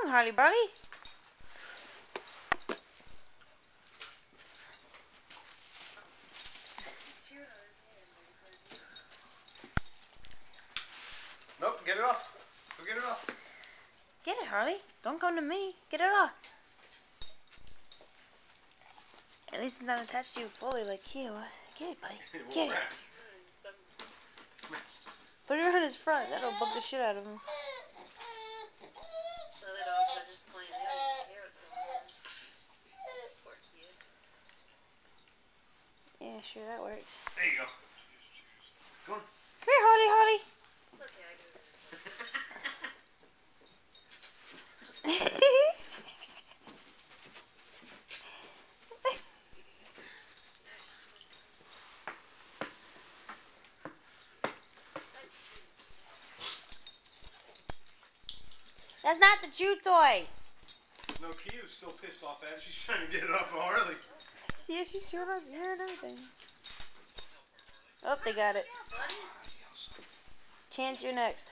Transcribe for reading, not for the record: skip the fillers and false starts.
wrong, Harley Barley? Nope, get it off. Go get it off. Get it, Harley. Don't come to me. Get it off. At least it's not attached to you fully like Kia was. Get it, buddy. Get it. Put it on his front. That'll bug the shit out of him. The other dogs are just playing. They don't even care what's going on. Poor Kia. Yeah, sure, that works. There you go. Go on. Come here, Harley, Harley. It's okay, I do this. That's not the chew toy. No, Kia's still pissed off at it. She's trying to get it off of Harley. Yeah, she's sure about hearing everything. Oh, they got it. Chance, you're next.